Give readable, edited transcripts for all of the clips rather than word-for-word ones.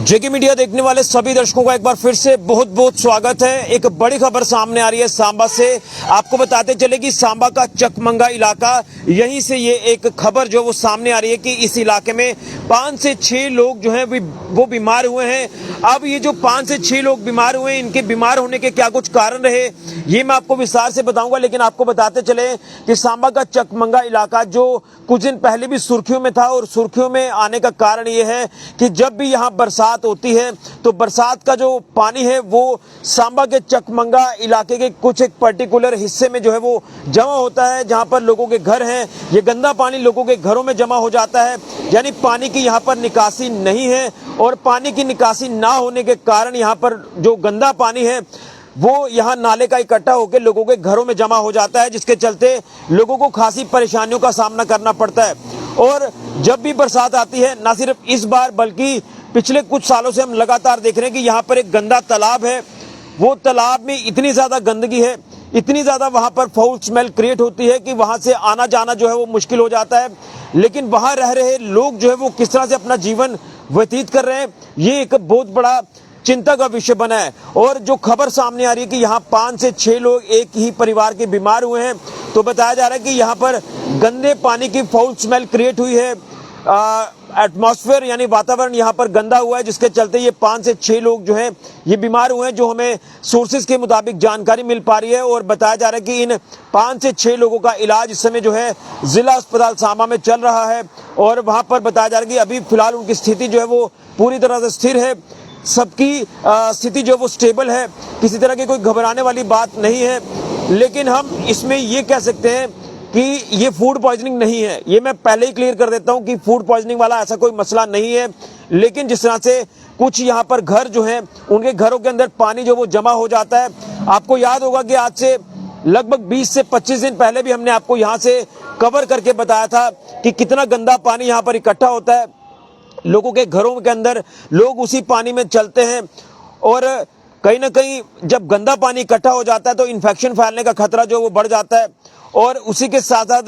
जेके media देखने वाले सभी दर्शकों का एक बार फिर से बहुत बहुत स्वागत है। एक बड़ी खबर सामने आ रही है सांबा से। आपको बताते चले कि सांबा का चकमंगा इलाका, यहीं से ये एक खबर जो वो सामने आ रही है कि इस इलाके में 5 से 6 लोग जो हैं वो बीमार हुए हैं। अब ये जो 5 से 6 लोग बीमार हुए हैं, इनके बीमार होने के क्या कुछ कारण रहे ये मैं आपको विस्तार से बताऊंगा। लेकिन आपको बताते चले कि सांबा का चकमंगा इलाका जो कुछ दिन पहले भी सुर्खियों में था, और सुर्खियों में आने का कारण ये है कि जब भी यहाँ बरसात होती है तो बरसात का जो पानी है वो सांबा के चकमंगा इलाके के कुछ एक पर्टिकुलर हिस्से में जो है वो जमा होता है, जहां पर लोगों के घर हैं। ये गंदा पानी लोगों के घरों में जमा हो जाता है, यानी पानी की यहाँ पर निकासी नहीं है। और पानी की निकासी ना होने के कारण यहाँ पर जो गंदा पानी है वो यहाँ नाले का इकट्ठा होकर लोगों के घरों में जमा हो जाता है, जिसके चलते लोगों को खासी परेशानियों का सामना करना पड़ता है। और जब भी बरसात आती है, ना सिर्फ इस बार बल्कि पिछले कुछ सालों से हम लगातार देख रहे हैं कि यहाँ पर एक गंदा तालाब है। वो तालाब में इतनी ज्यादा गंदगी है, इतनी ज्यादा वहां पर फाउल स्मेल क्रिएट होती है कि वहां से आना जाना जो है वो मुश्किल हो जाता है। लेकिन वहां रह रहे लोग जो है वो किस तरह से अपना जीवन व्यतीत कर रहे हैं, ये एक बहुत बड़ा चिंता का विषय बना है। और जो खबर सामने आ रही है कि यहाँ 5 से 6 लोग एक ही परिवार के बीमार हुए हैं, तो बताया जा रहा है कि यहाँ पर गंदे पानी की फाउल स्मेल क्रिएट हुई है। एटमॉस्फेयर यानी वातावरण यहाँ पर गंदा हुआ है, जिसके चलते ये 5 से 6 लोग जो हैं ये बीमार हुए हैं, जो हमें सोर्सेज के मुताबिक जानकारी मिल पा रही है। और बताया जा रहा है कि इन 5 से 6 लोगों का इलाज इस समय जो है जिला अस्पताल सांबा में चल रहा है। और वहां पर बताया जा रहा है कि अभी फिलहाल उनकी स्थिति जो है वो पूरी तरह से स्थिर है। सबकी स्थिति जो है वो स्टेबल है, किसी तरह की कोई घबराने वाली बात नहीं है। लेकिन हम इसमें ये कह सकते हैं कि ये फूड पॉइजनिंग नहीं है। ये मैं पहले ही क्लियर कर देता हूं कि फूड पॉइजनिंग वाला ऐसा कोई मसला नहीं है। लेकिन जिस तरह से कुछ यहाँ पर घर जो हैं उनके घरों के अंदर पानी जो वो जमा हो जाता है। आपको याद होगा कि आज से लगभग 20 से 25 दिन पहले भी हमने आपको यहाँ से कवर करके बताया था कि कितना गंदा पानी यहाँ पर इकट्ठा होता है लोगों के घरों के अंदर। लोग उसी पानी में चलते हैं और कहीं ना कहीं जब गंदा पानी इकट्ठा हो जाता है तो इन्फेक्शन फैलने का खतरा जो वो बढ़ जाता है। और उसी के साथ साथ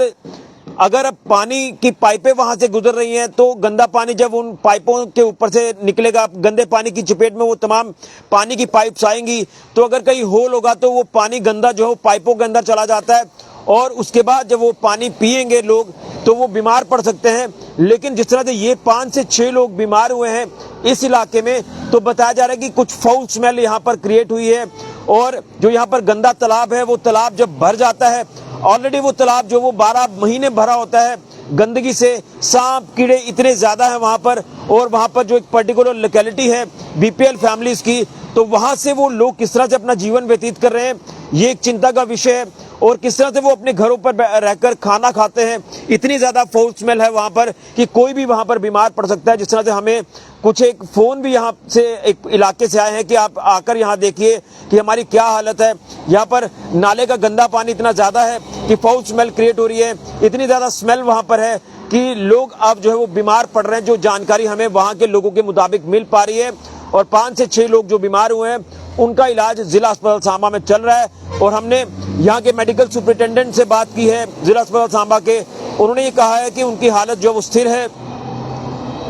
अगर अब पानी की पाइपें वहां से गुजर रही हैं तो गंदा पानी जब उन पाइपों के ऊपर से निकलेगा, गंदे पानी की चपेट में वो तमाम पानी की पाइप्स आएंगी, तो अगर कहीं होल होगा तो वो पानी गंदा जो है पाइपों के अंदर चला जाता है। और उसके बाद जब वो पानी पिएंगे लोग तो वो बीमार पड़ सकते हैं। लेकिन जिस तरह से ये 5 से 6 लोग बीमार हुए हैं इस इलाके में, तो बताया जा रहा है कि कुछ फाउल स्मेल यहाँ पर क्रिएट हुई है। और जो यहाँ पर गंदा तालाब है, वो तालाब जब भर जाता है, ऑलरेडी वो तालाब जो वो 12 महीने भरा होता है गंदगी से, सांप कीड़े इतने ज्यादा है वहां पर। और वहां पर जो एक पर्टिकुलर लोकेलिटी है बीपीएल फैमिलीज की, तो वहां से वो लोग किस तरह से अपना जीवन व्यतीत कर रहे हैं ये एक चिंता का विषय है। और किस तरह से वो अपने घरों पर रहकर खाना खाते हैं, इतनी ज्यादा फाउल स्मेल है वहां पर कि कोई भी वहां पर बीमार पड़ सकता है। जिस तरह से हमें कुछ एक फोन भी यहाँ से एक इलाके से आए हैं कि आप आकर यहाँ देखिए कि हमारी क्या हालत है। यहाँ पर नाले का गंदा पानी इतना ज्यादा है कि फाउल स्मेल क्रिएट हो रही है, इतनी ज्यादा स्मेल वहां पर है कि लोग अब जो है वो बीमार पड़ रहे हैं। जो जानकारी हमें वहां के लोगों के मुताबिक मिल पा रही है, और 5 से 6 लोग जो बीमार हुए हैं उनका इलाज जिला अस्पताल सांबा में चल रहा है। और हमने यहाँ के मेडिकल सुपरिटेंडेंट से बात की है जिला अस्पताल सांबा के, उन्होंने ये कहा है कि उनकी हालत जो वो स्थिर है।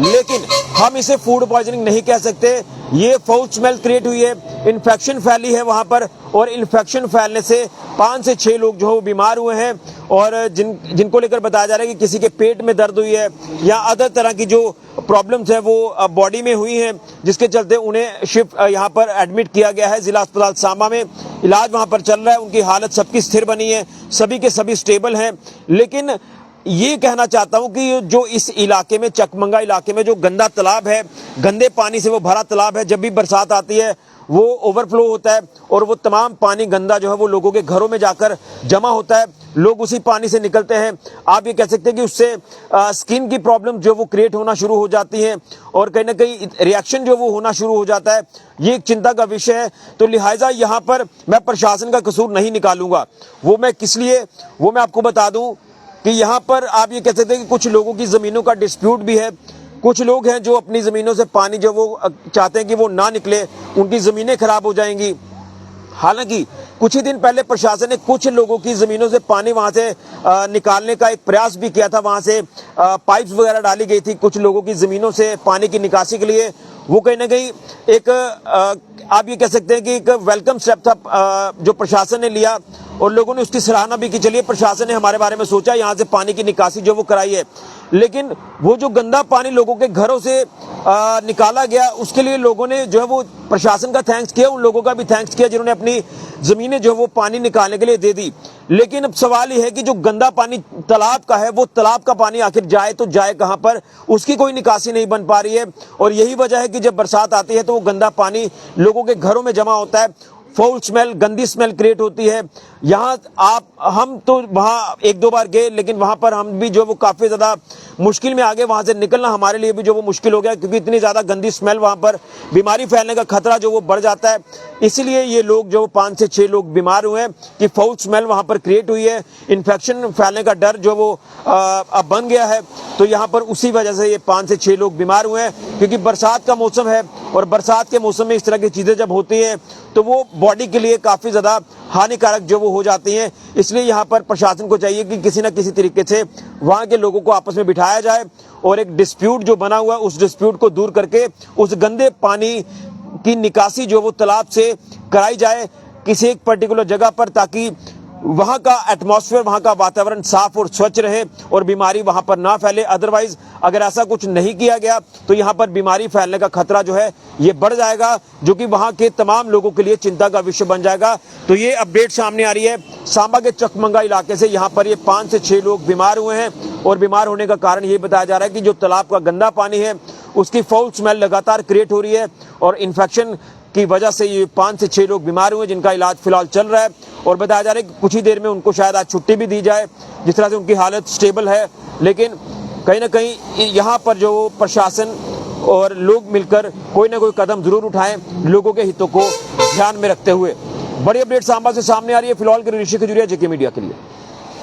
लेकिन हम इसे फूड पॉइजनिंग नहीं कह सकते, ये फाउल स्मेल क्रिएट हुई है, इन्फेक्शन फैली है वहां पर। और इन्फेक्शन फैलने से 5 से 6 लोग जो है वो बीमार हुए हैं। और जिनको लेकर बताया जा रहा है कि किसी के पेट में दर्द हुई है या अदर तरह की जो प्रॉब्लम्स है वो बॉडी में हुई हैं, जिसके चलते उन्हें शिफ्ट यहाँ पर एडमिट किया गया है जिला अस्पताल सांबा में। इलाज वहां पर चल रहा है, उनकी हालत सबकी स्थिर बनी है, सभी के सभी स्टेबल हैं। लेकिन ये कहना चाहता हूं कि जो इस इलाके में चकमंगा इलाके में जो गंदा तालाब है, गंदे पानी से वो भरा तालाब है, जब भी बरसात आती है वो ओवरफ्लो होता है और वो तमाम पानी गंदा जो है वो लोगों के घरों में जाकर जमा होता है। लोग उसी पानी से निकलते हैं। आप ये कह सकते हैं कि उससे स्किन की प्रॉब्लम जो वो क्रिएट होना शुरू हो जाती है और कहीं ना कहीं रिएक्शन जो वो होना शुरू हो जाता है। ये एक चिंता का विषय है। तो लिहाजा यहाँ पर मैं प्रशासन का कसूर नहीं निकालूंगा, वो मैं किस लिए, वो मैं आपको बता दूं कि यहाँ पर आप ये कह सकते हैं कि कुछ लोगों की जमीनों का डिस्प्यूट भी है। कुछ लोग हैं जो अपनी जमीनों से पानी जो वो चाहते हैं कि वो ना निकले, उनकी जमीनें खराब हो जाएंगी। हालांकि कुछ ही दिन पहले प्रशासन ने कुछ लोगों की जमीनों से पानी वहां से निकालने का एक प्रयास भी किया था। वहां से पाइप्स वगैरह डाली गई थी कुछ लोगों की जमीनों से पानी की निकासी के लिए, वो कहीं ना कहीं एक आप ये कह सकते हैं कि एक वेलकम स्टेप था जो प्रशासन ने लिया और लोगों ने उसकी सराहना भी की। चलिए, प्रशासन ने हमारे बारे में सोचा, यहाँ से पानी की निकासी जो वो कराई है, लेकिन वो जो गंदा पानी लोगों के घरों से निकाला गया, उसके लिए लोगों ने जो है वो प्रशासन का थैंक्स किया, उन लोगों का भी थैंक्स किया जिन्होंने अपनी जमीनें जो है वो पानी निकालने के लिए दे दी। लेकिन अब सवाल यह है कि जो गंदा पानी तालाब का है, वो तालाब का पानी आखिर जाए तो जाए कहां पर, उसकी कोई निकासी नहीं बन पा रही है। और यही वजह है कि जब बरसात आती है तो वो गंदा पानी लोगों के घरों में जमा होता है, फाउल स्मेल, गंदी स्मेल क्रिएट होती है। यहाँ हम तो वहाँ एक दो बार गए, लेकिन वहाँ पर हम भी जो वो काफ़ी ज़्यादा मुश्किल में आ गए। वहाँ से निकलना हमारे लिए भी जो वो मुश्किल हो गया, क्योंकि इतनी ज़्यादा गंदी स्मेल, वहाँ पर बीमारी फैलने का खतरा जो वो बढ़ जाता है। इसीलिए ये लोग जो 5 से 6 लोग बीमार हुए हैं कि फाउल स्मेल वहाँ पर क्रिएट हुई है, इन्फेक्शन फैलने का डर जो वो अब बन गया है। तो यहाँ पर उसी वजह से ये 5 से 6 लोग बीमार हुए हैं, क्योंकि बरसात का मौसम है और बरसात के मौसम में इस तरह की चीज़ें जब होती हैं तो वो बॉडी के लिए काफ़ी ज़्यादा हानिकारक जो वो हो जाती हैं। इसलिए यहाँ पर प्रशासन को चाहिए कि किसी न किसी तरीके से वहाँ के लोगों को आपस में बिठाया जाए और एक डिस्प्यूट जो बना हुआ है उस डिस्प्यूट को दूर करके उस गंदे पानी की निकासी जो वो तालाब से कराई जाए किसी एक पर्टिकुलर जगह पर, ताकि वहाँ का एटमॉस्फेयर, वहाँ का वातावरण साफ और स्वच्छ रहे और बीमारी वहाँ पर ना फैले। अदरवाइज अगर ऐसा कुछ नहीं किया गया तो यहाँ पर बीमारी फैलने का खतरा जो है ये बढ़ जाएगा, जो कि वहाँ के तमाम लोगों के लिए चिंता का विषय बन जाएगा। तो ये अपडेट सामने आ रही है सांबा के चकमंगा इलाके से। यहाँ पर ये 5 से 6 लोग बीमार हुए हैं और बीमार होने का कारण ये बताया जा रहा है कि जो तालाब का गंदा पानी है उसकी फाउल स्मेल लगातार क्रिएट हो रही है और इन्फेक्शन की वजह से ये 5 से 6 लोग बीमार हुए, जिनका इलाज फिलहाल चल रहा है। और बताया जा रहा है कि कुछ ही देर में उनको शायद आज छुट्टी भी दी जाए, जिस तरह से उनकी हालत स्टेबल है। लेकिन कहीं ना कहीं यहाँ पर जो प्रशासन और लोग मिलकर कोई ना कोई कदम जरूर उठाएं लोगों के हितों को ध्यान में रखते हुए। बड़ी अपडेट सांबा से सामने आ रही है। फिलहाल के ऋषि खजुरिया, जेके मीडिया के लिए।